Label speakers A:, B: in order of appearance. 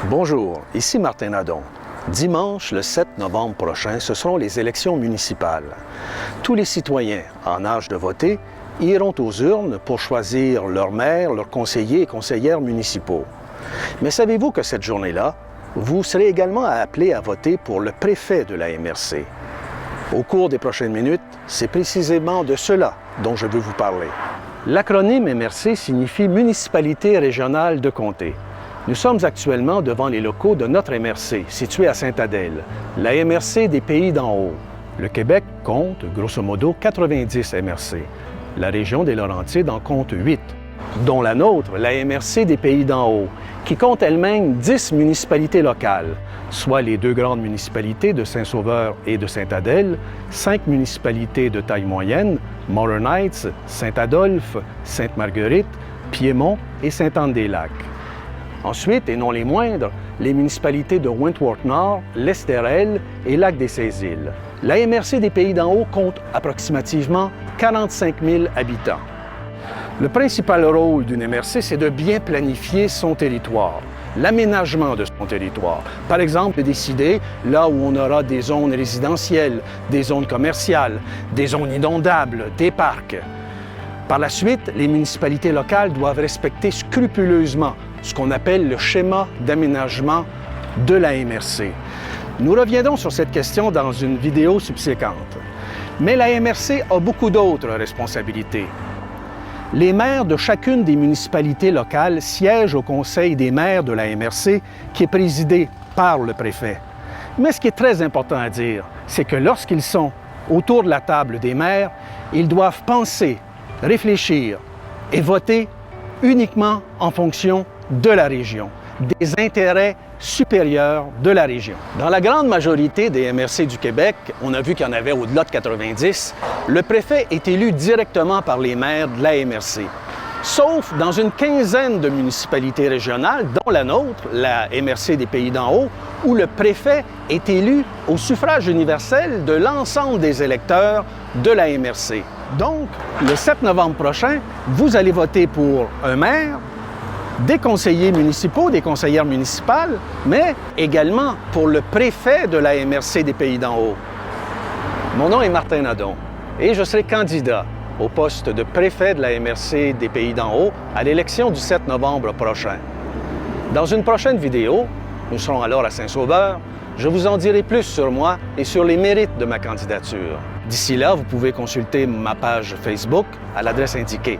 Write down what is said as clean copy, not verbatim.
A: Bonjour, ici Martin Nadon. Dimanche, le 7 novembre prochain, ce seront les élections municipales. Tous les citoyens en âge de voter iront aux urnes pour choisir leur maire, leurs conseillers et conseillères municipaux. Mais savez-vous que cette journée-là, vous serez également appelés à voter pour le préfet de la MRC? Au cours des prochaines minutes, c'est précisément de cela dont je veux vous parler. L'acronyme MRC signifie Municipalité régionale de comté. Nous sommes actuellement devant les locaux de notre MRC, située à Sainte-Adèle, la MRC des Pays d'en haut. Le Québec compte, grosso modo, 90 MRC. La région des Laurentides en compte 8, dont la nôtre, la MRC des Pays d'en haut, qui compte elle-même 10 municipalités locales, soit les deux grandes municipalités de Saint-Sauveur et de Sainte-Adèle, 5 municipalités de taille moyenne, Modern Heights, Saint-Adolphe, Sainte-Marguerite, Piémont et Sainte-Anne-des-Lacs. Ensuite, et non les moindres, les municipalités de Wentworth-Nord, l'Estérel et Lac-des-Saisiles. La MRC des Pays d'en haut compte approximativement 45 000 habitants. Le principal rôle d'une MRC, c'est de bien planifier son territoire, l'aménagement de son territoire. Par exemple, de décider là où on aura des zones résidentielles, des zones commerciales, des zones inondables, des parcs. Par la suite, les municipalités locales doivent respecter scrupuleusement ce qu'on appelle le schéma d'aménagement de la MRC. Nous reviendrons sur cette question dans une vidéo subséquente. Mais la MRC a beaucoup d'autres responsabilités. Les maires de chacune des municipalités locales siègent au Conseil des maires de la MRC, qui est présidé par le préfet. Mais ce qui est très important à dire, c'est que lorsqu'ils sont autour de la table des maires, ils doivent penser, réfléchir et voter uniquement en fonction de la région, des intérêts supérieurs de la région. Dans la grande majorité des MRC du Québec, on a vu qu'il y en avait au-delà de 90, le préfet est élu directement par les maires de la MRC. Sauf dans une quinzaine de municipalités régionales, dont la nôtre, la MRC des Pays d'en haut, où le préfet est élu au suffrage universel de l'ensemble des électeurs de la MRC. Donc, le 7 novembre prochain, vous allez voter pour un maire, des conseillers municipaux, des conseillères municipales, mais également pour le préfet de la MRC des Pays d'en haut. Mon nom est Martin Nadon et je serai candidat au poste de préfet de la MRC des Pays d'en haut à l'élection du 7 novembre prochain. Dans une prochaine vidéo, nous serons alors à Saint-Sauveur, je vous en dirai plus sur moi et sur les mérites de ma candidature. D'ici là, vous pouvez consulter ma page Facebook à l'adresse indiquée.